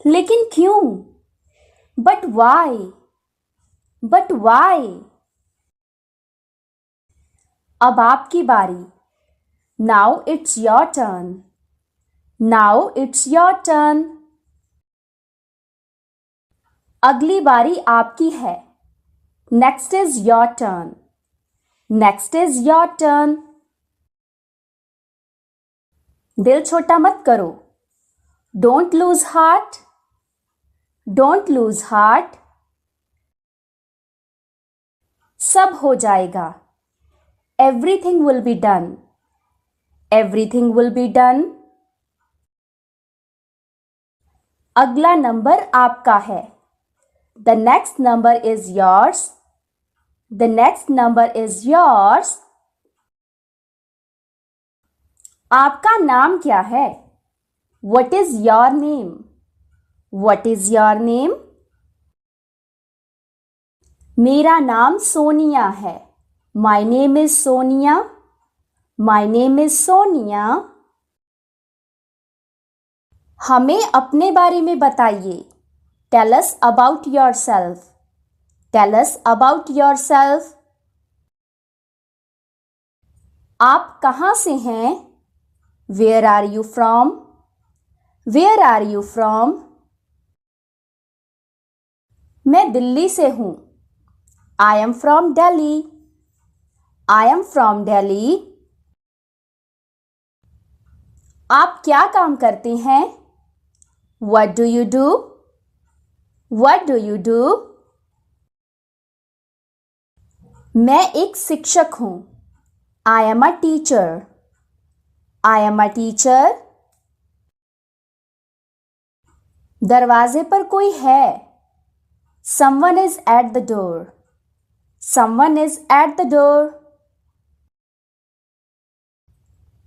लेकिन क्यों? But why? But why? अब आपकी बारी। Now it's your turn. Now it's your turn. अगली बारी आपकी है। Next is your turn. Next is your turn. दिल छोटा मत करो। Don't lose heart. Don't lose heart. सब हो जाएगा। Everything will be done. Everything will be done. अगला नंबर आपका है। The next number is yours. The next number is yours. आपका नाम क्या है? What is your name? What is your name? मेरा नाम सोनिया है। My name is Sonia. My name is Sonia. हमें अपने बारे में बताइए। Tell us about yourself. Tell us about yourself. आप कहाँ से हैं? Where are you from? Where are you from? मैं दिल्ली से हूँ। I am from Delhi. I am from Delhi. आप क्या काम करते हैं? What do you do? What do you do? मैं एक शिक्षक हूँ। I am a teacher. I am a teacher. दरवाजे पर कोई है। Someone is at the door. Someone is at the door.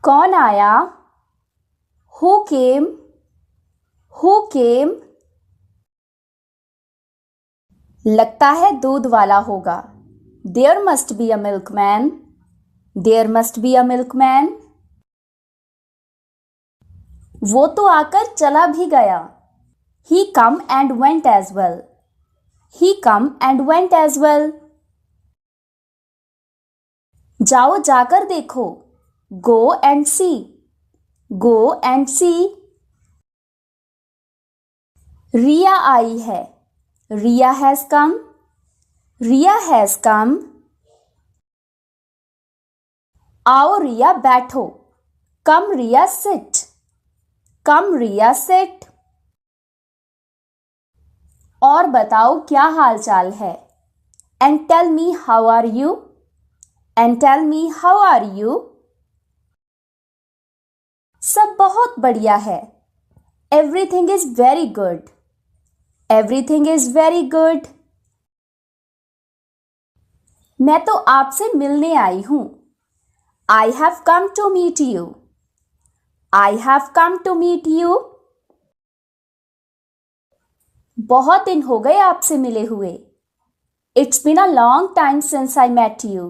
कौन आया? Who came? Who came? लगता है दूध वाला होगा। There must be a milkman. There must be a milkman. वो तो आकर चला भी गया। He come and went as well. He come and went as well. जाओ जाकर देखो। Go and see. Go and see. रिया आई है। Riya has come. Riya has come. आओ रिया बैठो। Come Riya sit. Come Riya sit. और बताओ क्या हाल चाल है? And tell me how are you? And tell me how are you? सब बहुत बढ़िया है। Everything is very good. Everything is very good. मैं तो आपसे मिलने आई हूँ। I have come to meet you. I have come to meet you. बहुत दिन हो गए आपसे मिले हुए। It's been a long time since I met you.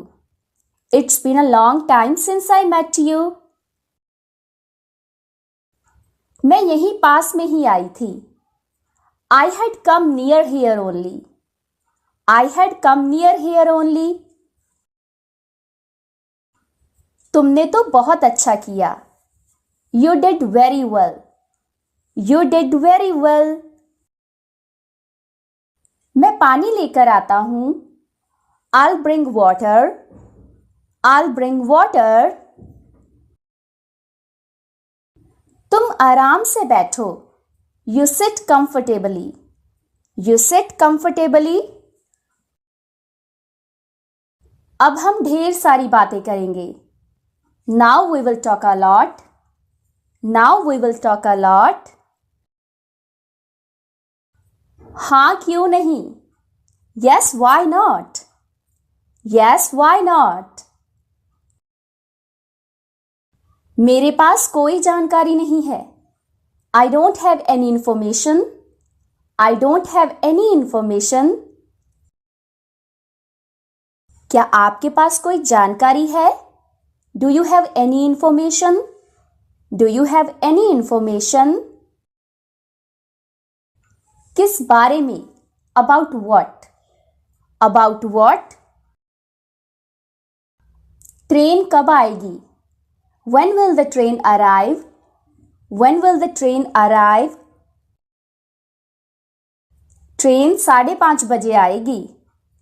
It's been a long time since I met you. मैं यहीं पास में ही आई थी। I had come near here only. I had come near here only. तुमने तो बहुत अच्छा किया। You did very well. You did very well. मैं पानी लेकर आता हूँ। I'll bring water. I'll bring water. तुम आराम से बैठो। You sit comfortably. You sit comfortably. अब हम ढेर सारी बातें करेंगे। Now we will talk a lot. Now we will talk a lot. हाँ क्यों नहीं? Yes, why not? Yes, why not? मेरे पास कोई जानकारी नहीं है। I don't have any information. I don't have any information. क्या आपके पास कोई जानकारी है? Do you have any information? Do you have any information? किस बारे में? About what? About what? Train कब आएगी? When will the train arrive? When will the train arrive? Train 5:30 बजे आएगी.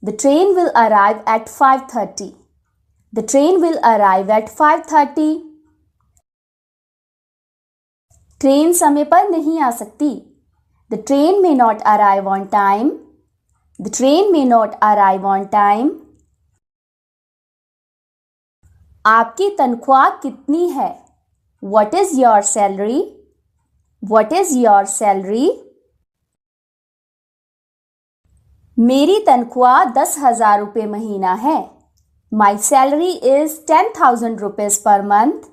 The train will arrive at 5:30. The train will arrive at 5:30. Train समय पर नहीं आ सकती. The train may not arrive on time. The train may not arrive on time. आपकी तनख्वाह कितनी है? What is your salary? What is your salary? मेरी तनख्वाह 10,000 रुपये महीना है. My salary is 10,000 rupees per month.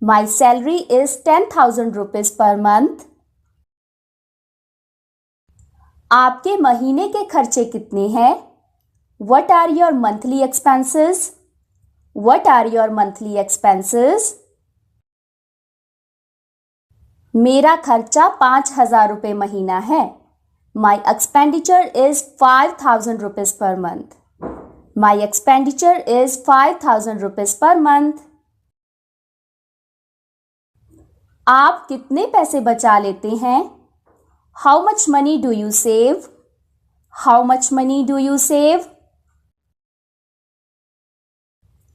My salary is 10,000 rupees per month. आपके महीने के खर्चे कितने हैं? What are your monthly expenses? What are your monthly expenses? मेरा खर्चा 5,000 रुपये महीना है. My expenditure is 5,000 rupees per month. My expenditure is 5,000 rupees per month. आप कितने पैसे बचा लेते हैं? How much money do you save? How much money do you save?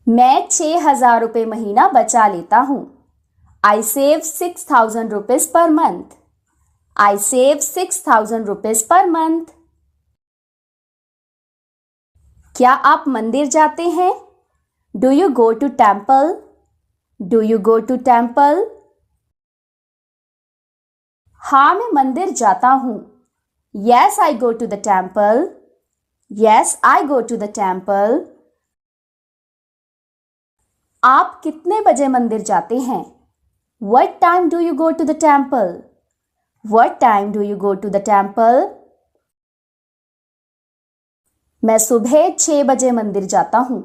मैं 6,000 रुपये महीना बचा लेता हूँ. I save 6,000 rupees per month. I save 6,000 rupees per month. क्या आप मंदिर जाते हैं? Do you go to temple? Do you go to temple? हाँ, मैं मंदिर जाता हूँ. Yes, I go to the temple. Yes, I go to the temple. आप कितने बजे मंदिर जाते हैं? What time do you go to the temple? What time do you go to the temple? मैं सुबह 6 बजे मंदिर जाता हूँ.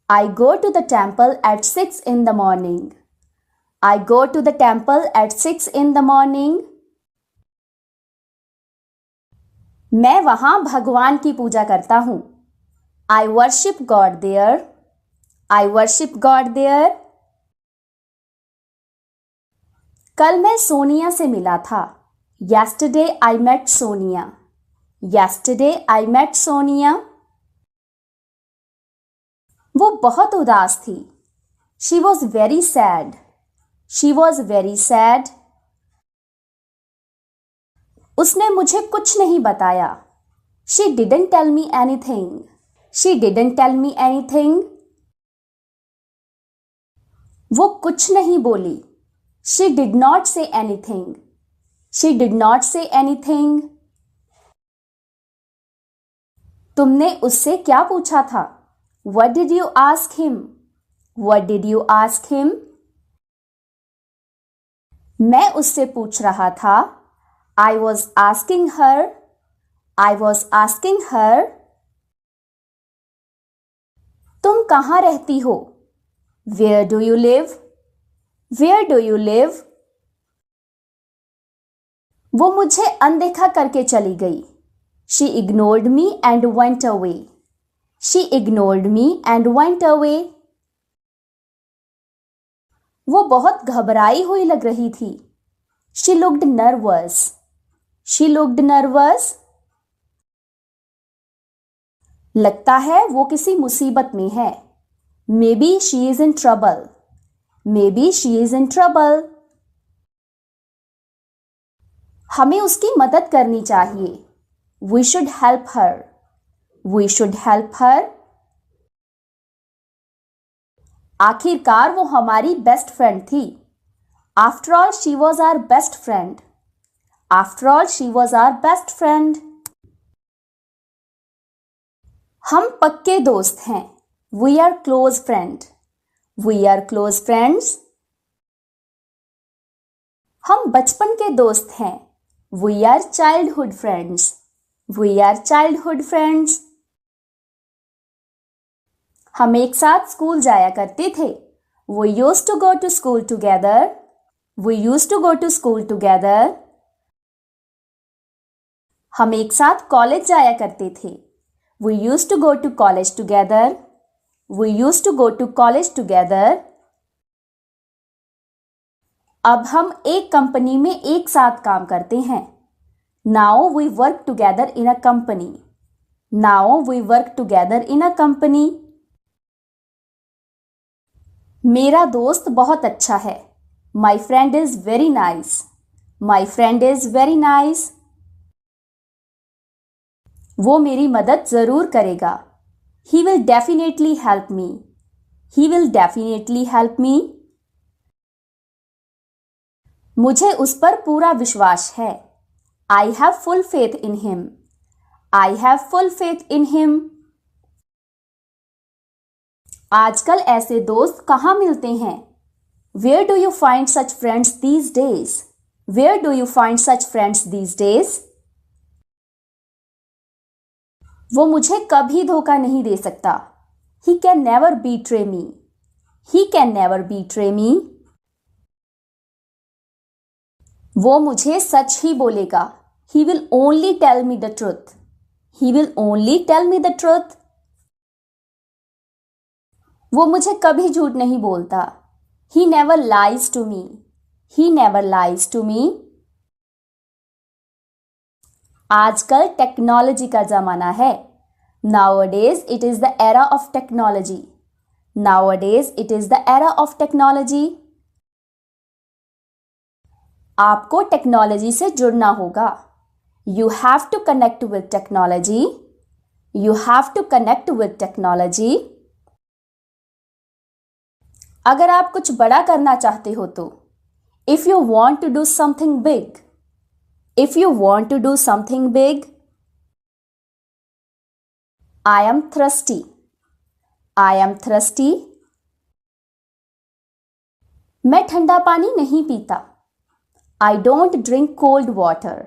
I go to the temple at 6 in the morning. I go to the temple at 6 in the morning. मैं वहाँ भगवान की पूजा करता हूँ. I worship God there. I worship God there. कल मैं सोनिया से मिला था. Yesterday I met Sonia. Yesterday I met Sonia. वो बहुत उदास थी. She was very sad. She was very sad. उसने मुझे कुछ नहीं बताया. She didn't tell me anything. She didn't tell me anything. वो कुछ नहीं बोली. She did not say anything. She did not say anything. तुमने उससे क्या पूछा था? What did you ask him? What did you ask him? मैं उससे पूछ रहा था. I was asking her. I was asking her. तुम कहाँ रहती हो? Where do you live? Where do you live? वो मुझे अनदेखा करके चली गई. She ignored me and went away. She ignored me and went away. वो बहुत घबराई हुई लग रही थी. She looked nervous. She looked nervous. लगता है वो किसी मुसीबत में है. Maybe she is in trouble. Maybe she is in trouble. हमें उसकी मदद करनी चाहिए. We should help her. We should help her. आखिरकार वो हमारी बेस्ट फ्रेंड थी. After all, she was our best friend. After all, she was our best friend. हम पक्के दोस्त हैं. We are close friend. We are close friends. हम बचपन के दोस्त हैं. We are childhood friends. We are childhood friends. हम एक साथ स्कूल जाया करते थे. We used to go to school together. We used to go to school together. हम एक साथ कॉलेज जाया करते थे। We used to go to college together. We used to go to college together. अब हम एक कंपनी में एक साथ काम करते हैं। Now we work together in a company. Now we work together in a company. मेरा दोस्त बहुत अच्छा है। My friend is very nice. My friend is very nice. वो मेरी मदद जरूर करेगा। He will definitely help me. He will definitely help me. मुझे उस पर पूरा विश्वास है। I have full faith in him. I have full faith in him. आजकल ऐसे दोस्त कहाँ मिलते हैं? Where do you find such friends these days? Where do you find such friends these days? वो मुझे कभी धोखा नहीं दे सकता। He can never betray me. He can never betray me. वो मुझे सच ही बोलेगा। He will only tell me the truth. He will only tell me the truth. वो मुझे कभी झूठ नहीं बोलता। He never lies to me. He never lies to me. आजकल टेक्नोलॉजी का जमाना है। Nowadays it is the era of technology. Nowadays it is the era of technology. आपको टेक्नोलॉजी से जुड़ना होगा। You have to connect with technology. You have to connect with technology. अगर आप कुछ बड़ा करना चाहते हो तो If you want to do something big. If you want to do something big. I am thirsty. I am thirsty. मैं ठंडा पानी नहीं पीता। I don't drink cold water.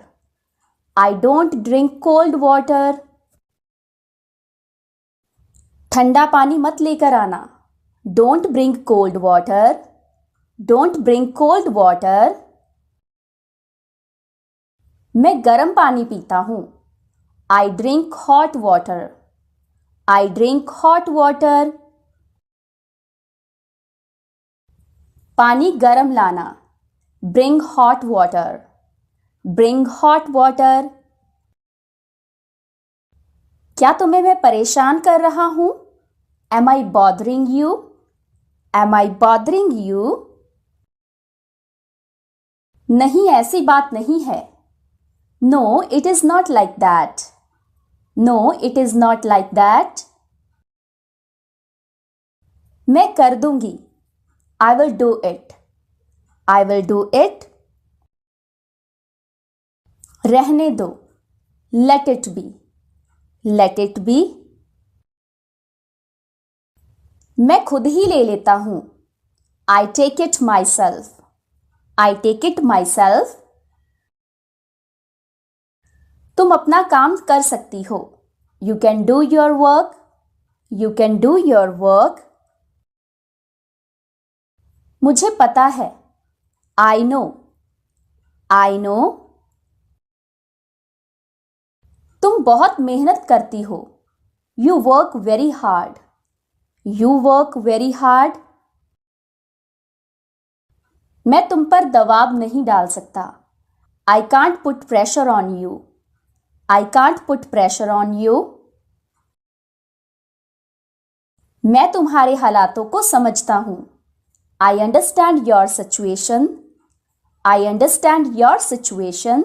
I don't drink cold water. ठंडा पानी मत लेकर आना। Don't bring cold water. Don't bring cold water. मैं गर्म पानी पीता हूँ। I drink hot water. I drink hot water. पानी गर्म लाना। Bring hot water. Bring hot water. क्या तुम्हें मैं परेशान कर रहा हूँ? Am I bothering you? Am I bothering you? नहीं, ऐसी बात नहीं है। No, it is not like that. No, it is not like that. मैं कर दूंगी। I will do it. I will do it. रहने दो। Let it be. Let it be. मैं खुद ही ले लेता हूँ। I take it myself. I take it myself. तुम अपना काम कर सकती हो। You can do your work. You can do your work. मुझे पता है। I know. I know. तुम बहुत मेहनत करती हो। You work very hard. You work very hard. मैं तुम पर दबाव नहीं डाल सकता। I can't put pressure on you. I can't put pressure on you. मैं तुम्हारे हालातों को समझता हूँ। I understand your situation. I understand your situation.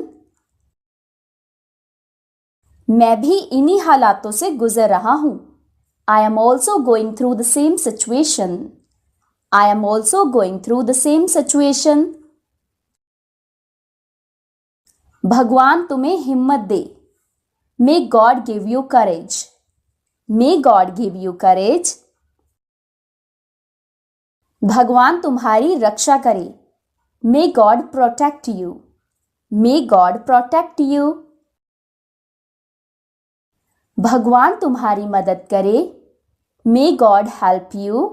मैं भी इन्हीं हालातों से गुजर रहा हूँ। I am also going through the same situation. I am also going through the same situation. भगवान तुम्हें हिम्मत दे। May God give you courage. May God give you courage. भगवान तुम्हारी रक्षा करे। May God protect you. May God protect you. भगवान तुम्हारी मदद करे। May God help you.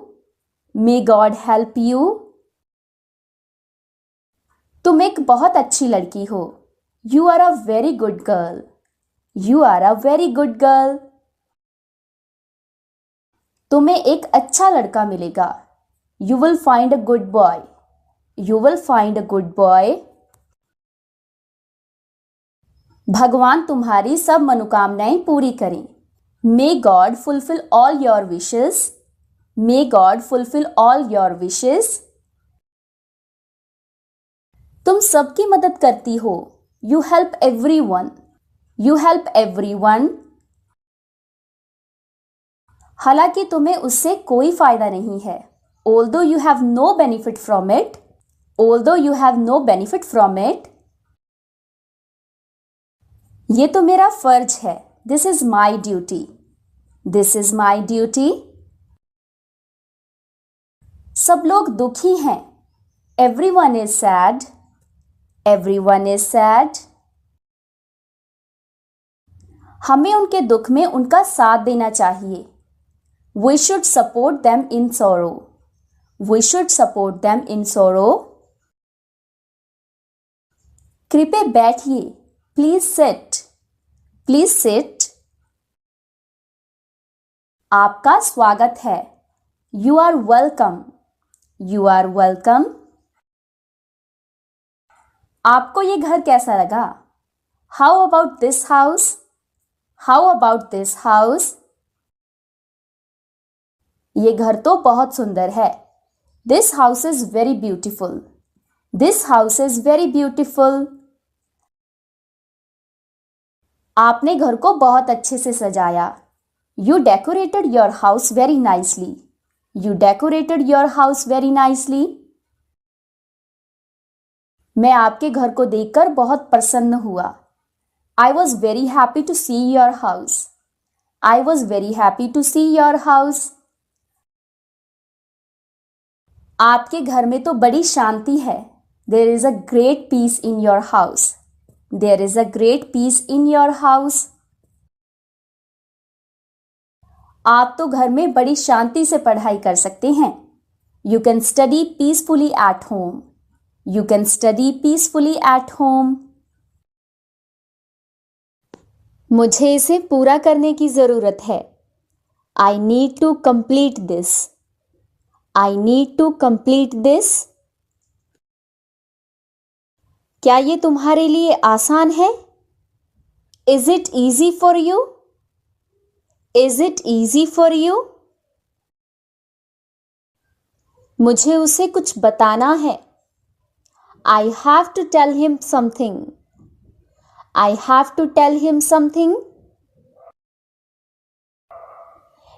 May God help you. तुम एक बहुत अच्छी लड़की हो। You are a very good girl. You are a very good girl. तुम्हें एक अच्छा लड़का मिलेगा. You will find a good boy. You will find a good boy. भगवान तुम्हारी सब मनोकामनाएं पूरी करें. May God fulfill all your wishes. May God fulfill all your wishes. तुम सबकी मदद करती हो. You help everyone. You help everyone. हालांकि तुम्हें उससे कोई फायदा नहीं है. Although you have no benefit from it. Although you have no benefit from it. ये तो मेरा फर्ज है. This is my duty. This is my duty. सब लोग दुखी हैं. Everyone is sad. Everyone is sad. हमें उनके दुख में उनका साथ देना चाहिए. We should support them in sorrow. We should support them in sorrow. कृपया बैठिए. Please sit. Please sit. आपका स्वागत है. You are welcome. You are welcome. आपको ये घर कैसा लगा? How about this house? How about this house? ये घर तो बहुत सुंदर है. This house is very beautiful. This house is very beautiful. आपने घर को बहुत अच्छे से सजाया. You decorated your house very nicely. You decorated your house very nicely. मैं आपके घर को देखकर बहुत प्रसन्न हुआ. I was very happy to see your house. I was very happy to see your house. आपके घर में तो बड़ी शांति है. There is a great peace in your house. There is a great peace in your house. आप तो घर में बड़ी शांति से पढ़ाई कर सकते हैं. You can study peacefully at home. You can study peacefully at home. मुझे इसे पूरा करने की जरूरत है. I need to complete this. I need to complete this. क्या ये तुम्हारे लिए आसान है? Is it easy for you? Is it easy for you? मुझे उसे कुछ बताना है. I have to tell him something. I have to tell him something.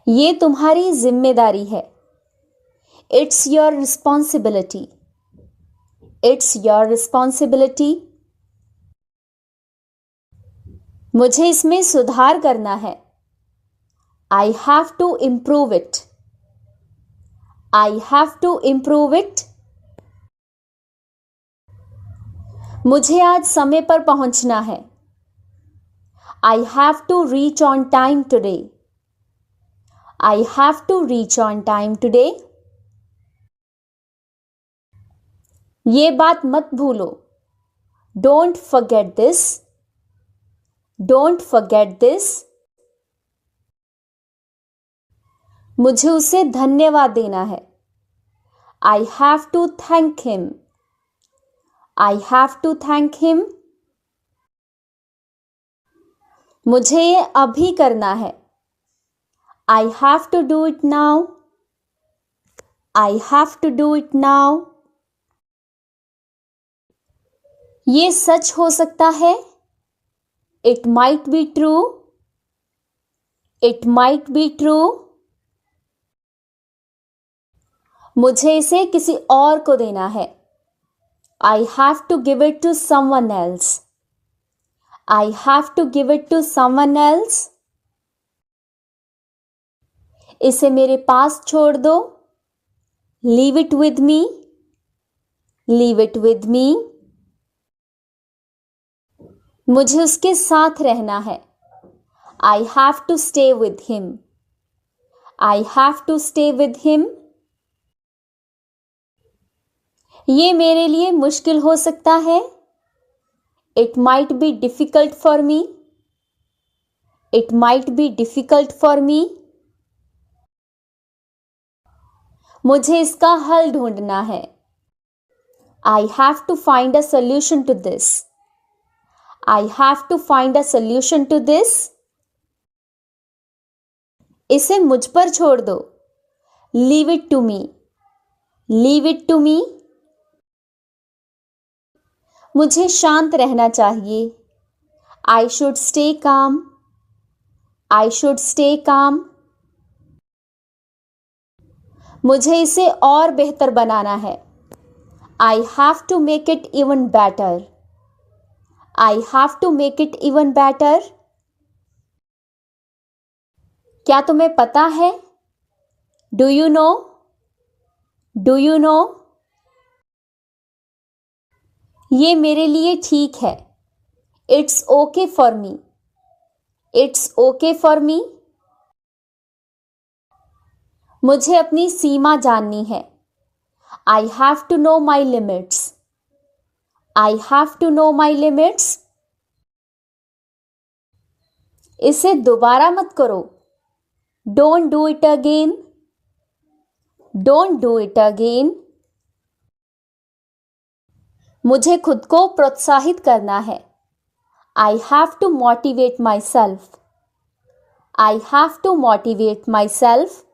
ये तुम्हारी जिम्मेदारी है. It's your responsibility. It's your responsibility. मुझे इसमें सुधार करना है. I have to improve it. I have to improve it. मुझे आज समय पर पहुंचना है. I have to reach on time today. I have to reach on time today. ये बात मत भूलो. Don't forget this. Don't forget this. मुझे उसे धन्यवाद देना है. I have to thank him. I have to thank him. मुझे ये अभी करना है. I have to do it now. I have to do it now. ये सच हो सकता है. It might be true. It might be true. मुझे इसे किसी और को देना है. I have to give it to someone else. I have to give it to someone else. इसे मेरे पास छोड़ दो. Leave it with me. Leave it with me. मुझे उसके साथ रहना है. I have to stay with him. I have to stay with him. ये मेरे लिए मुश्किल हो सकता है. It might be difficult for me. It might be difficult for me. मुझे इसका हल ढूंढना है. I have to find a solution to this. I have to find a solution to this. इसे मुझ पर छोड़ दो. Leave it to me. Leave it to me. मुझे शांत रहना चाहिए. I should stay calm. I should stay calm. मुझे इसे और बेहतर बनाना है. I have to make it even better. I have to make it even better. क्या तुम्हें पता है? Do you know? Do you know? ये मेरे लिए ठीक है. It's okay for me. It's okay for me. मुझे अपनी सीमा जाननी है. I have to know my limits. I have to know my limits. इसे दोबारा मत करो. Don't do it again. Don't do it again. मुझे खुद को प्रोत्साहित करना है. I have to motivate myself. I have to motivate myself.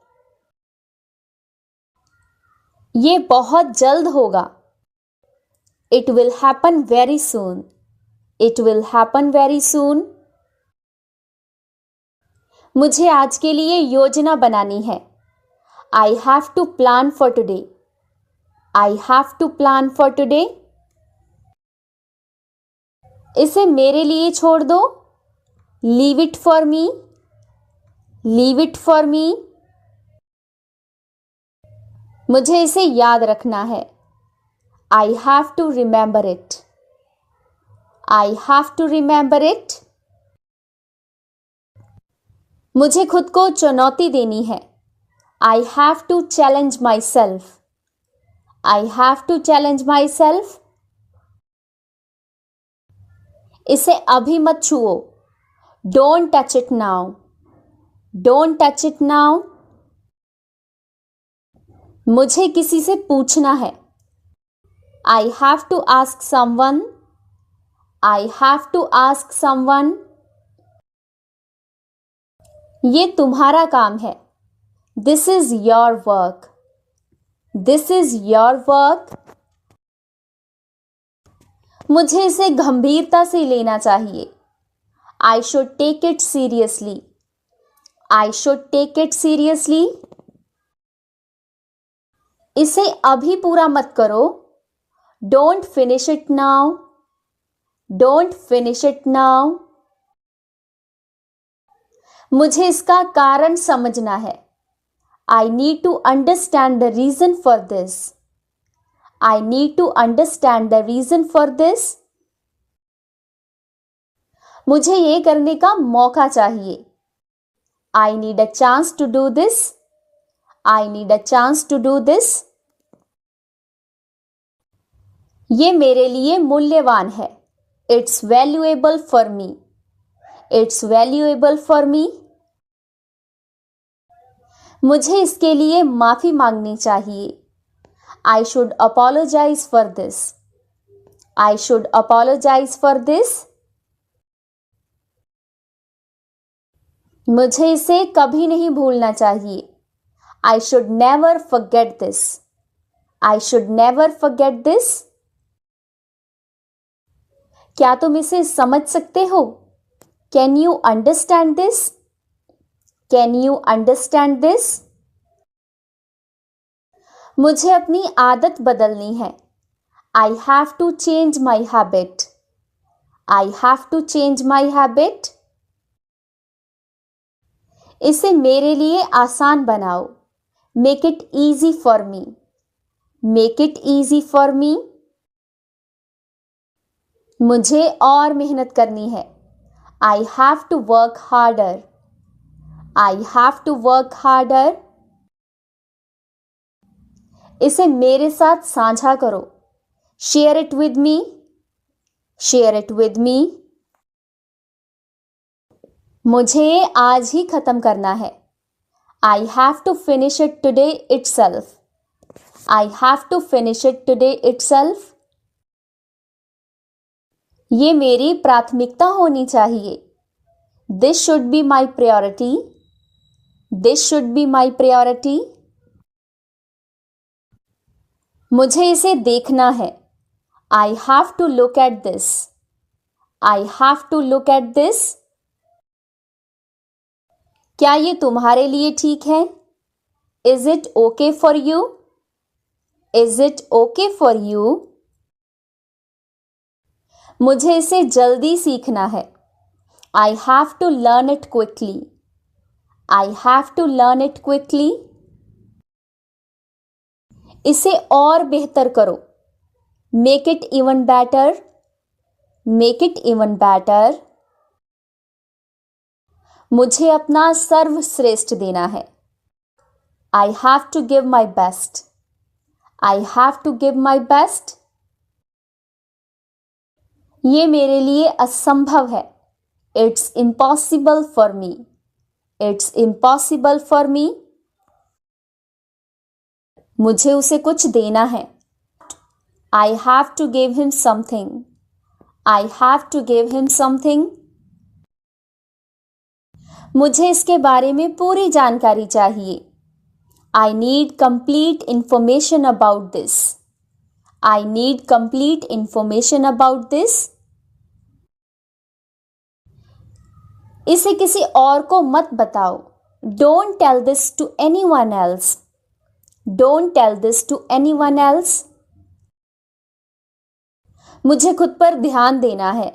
ये बहुत जल्द होगा. It will happen very soon. It will happen very soon. मुझे आज के लिए योजना बनानी है. I have to plan for today. I have to plan for today. इसे मेरे लिए छोड़ दो. Leave it for me. Leave it for me. मुझे इसे याद रखना है. I have to remember it. I have to remember it. मुझे खुद को चुनौती देनी है. I have to challenge myself. I have to challenge myself. इसे अभी मत छुओ. Don't touch it now. Don't touch it now. मुझे किसी से पूछना है. I have to ask someone. I have to ask someone. ये तुम्हारा काम है. This is your work. This is your work. मुझे इसे गंभीरता से लेना चाहिए. I should take it seriously. I should take it seriously. इसे अभी पूरा मत करो. Don't finish it now. Don't finish it now. मुझे इसका कारण समझना है. I need to understand the reason for this. I need to understand the reason for this. मुझे ये करने का मौका चाहिए. I need a chance to do this. I need a chance to do this. ये मेरे लिए मूल्यवान है. It's valuable for me. It's valuable for me. मुझे इसके लिए माफी मांगनी चाहिए. I should apologize for this. I should apologize for this. मुझे इसे कभी नहीं भूलना चाहिए. I should never forget this. I should never forget this. क्या तुम इसे समझ सकते हो? Can you understand this? Can you understand this? मुझे अपनी आदत बदलनी है. I have to change my habit. I have to change my habit. इसे मेरे लिए आसान बनाओ. Make it easy for me. Make it easy for me. मुझे और मेहनत करनी है. I have to work harder. I have to work harder. इसे मेरे साथ साझा करो. Share it with me. Share it with me. मुझे ये आज ही खत्म करना है. I have to finish it today itself. I have to finish it today itself. ये मेरी प्राथमिकता होनी चाहिए. This should be my priority. This should be my priority. मुझे इसे देखना है. I have to look at this. I have to look at this. क्या ये तुम्हारे लिए ठीक है? Is it okay for you? Is it okay for you? मुझे इसे जल्दी सीखना है. I have to learn it quickly. I have to learn it quickly. इसे और बेहतर करो. Make it even better. Make it even better. मुझे अपना सर्वश्रेष्ठ देना है. I have to give my best. I have to give my best. ये मेरे लिए असंभव है. It's impossible for me. It's impossible for me. मुझे उसे कुछ देना है. I have to give him something. I have to give him something. मुझे इसके बारे में पूरी जानकारी चाहिए. I need complete information about this. I need complete information about this. इसे किसी और को मत बताओ. Don't tell this to anyone else. Don't tell this to anyone else. मुझे खुद पर ध्यान देना है.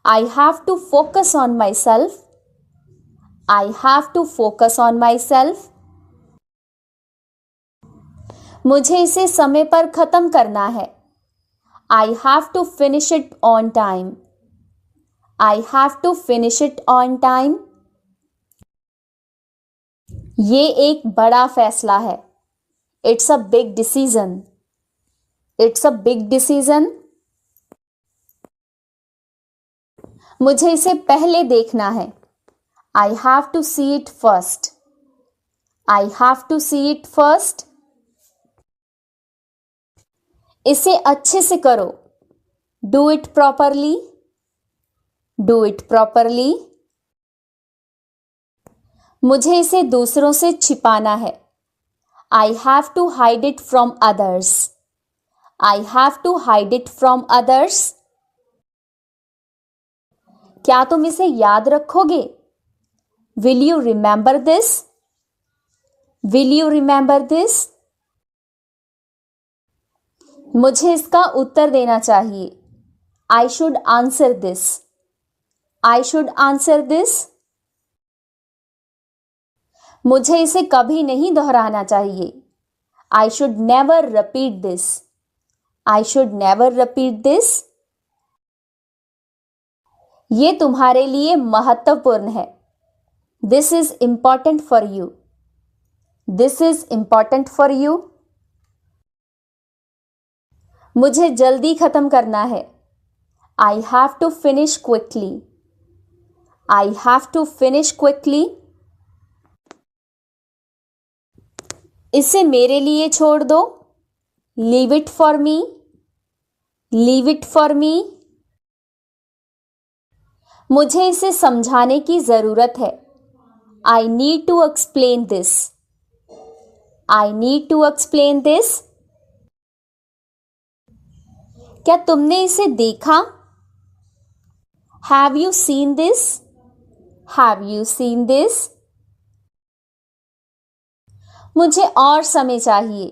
I have to focus on myself. I have to focus on myself. मुझे इसे समय पर खत्म करना है. I have to finish it on time. I have to finish it on time. ये एक बड़ा फैसला है. It's a big decision. It's a big decision. मुझे इसे पहले देखना है. I have to see it first. I have to see it first. इसे अच्छे से करो. Do it properly. Do it properly. मुझे इसे दूसरों से छिपाना है. I have to hide it from others. I have to hide it from others. क्या तुम इसे याद रखोगे? Will you remember this? Will you remember this? मुझे इसका उत्तर देना चाहिए. I should answer this. I should answer this. मुझे इसे कभी नहीं दोहराना चाहिए. I should never repeat this. I should never repeat this. ये तुम्हारे लिए महत्वपूर्ण है. This is important for you. This is important for you. मुझे जल्दी खत्म करना है. I have to finish quickly. I have to finish quickly. इसे मेरे लिए छोड़ दो. Leave it for me. Leave it for me. मुझे इसे समझाने की जरूरत है. I need to explain this. I need to explain this. क्या तुमने इसे देखा? Have you seen this? Have you seen this? मुझे और समय चाहिए.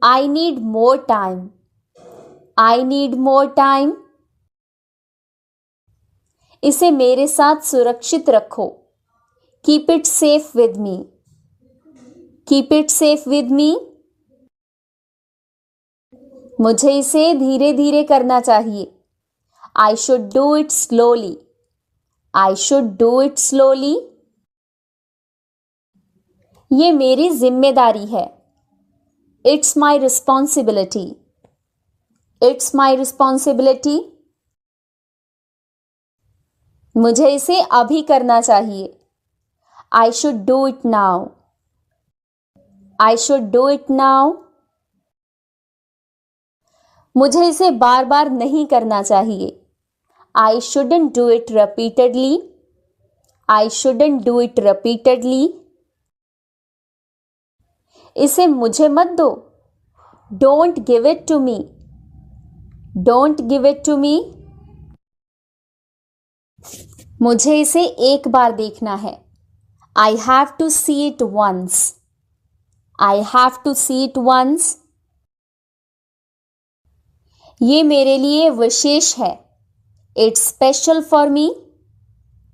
I need more time. I need more time. इसे मेरे साथ सुरक्षित रखो. Keep it safe with me. Keep it safe with me. मुझे इसे धीरे धीरे करना चाहिए. I should do it slowly. I should do it slowly. ये मेरी जिम्मेदारी है. It's my responsibility. It's my responsibility. मुझे इसे अभी करना चाहिए। I should do it now. I should do it now. मुझे इसे बार बार नहीं करना चाहिए। I shouldn't do it repeatedly. I shouldn't do it repeatedly. इसे मुझे मत दो। Don't give it to me. Don't give it to me. मुझे इसे एक बार देखना है। I have to see it once. I have to see it once. ये मेरे लिए विशेष है। It's special for me.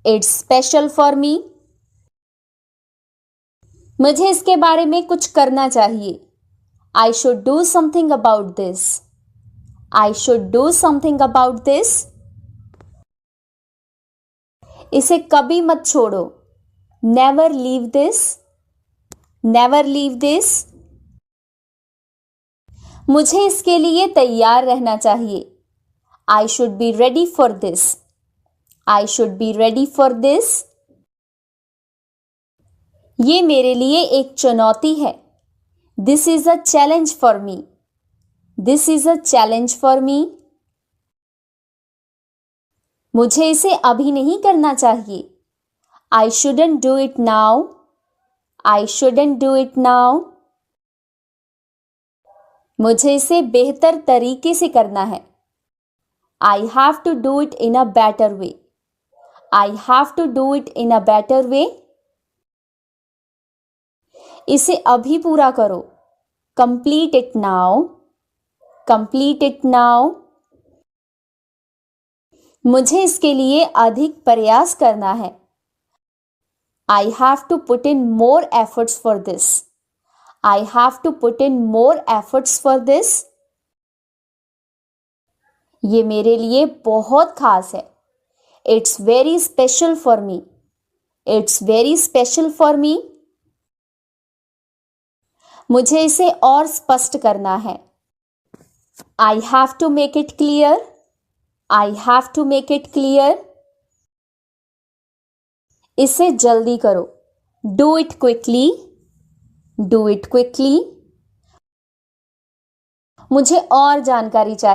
It's special for me. मुझे इसके बारे में कुछ करना चाहिए। I should do something about this. I should do something about this. इसे कभी मत छोड़ो। Never leave this. Never leave this. मुझे इसके लिए तैयार रहना चाहिए। I should be ready for this. I should be ready for this. ये मेरे लिए एक चुनौती है। This is a challenge for me. This is a challenge for me. मुझे इसे अभी नहीं करना चाहिए। I shouldn't do it now. I shouldn't do it now. मुझे इसे बेहतर तरीके से करना है। I have to do it in a better way. I have to do it in a better way. इसे अभी पूरा करो। Complete it now. Complete it now. मुझे इसके लिए अधिक प्रयास करना है। I have to put in more efforts for this. I have to put in more efforts for this. ये मेरे लिए बहुत खास है। It's very special for me. It's very special for me. मुझे इसे और स्पष्ट करना है। I have to make it clear. I have to make it clear. इसे जल्दी करो। Do it quickly. Do it quickly. मुझे और जानकारी चाहिए।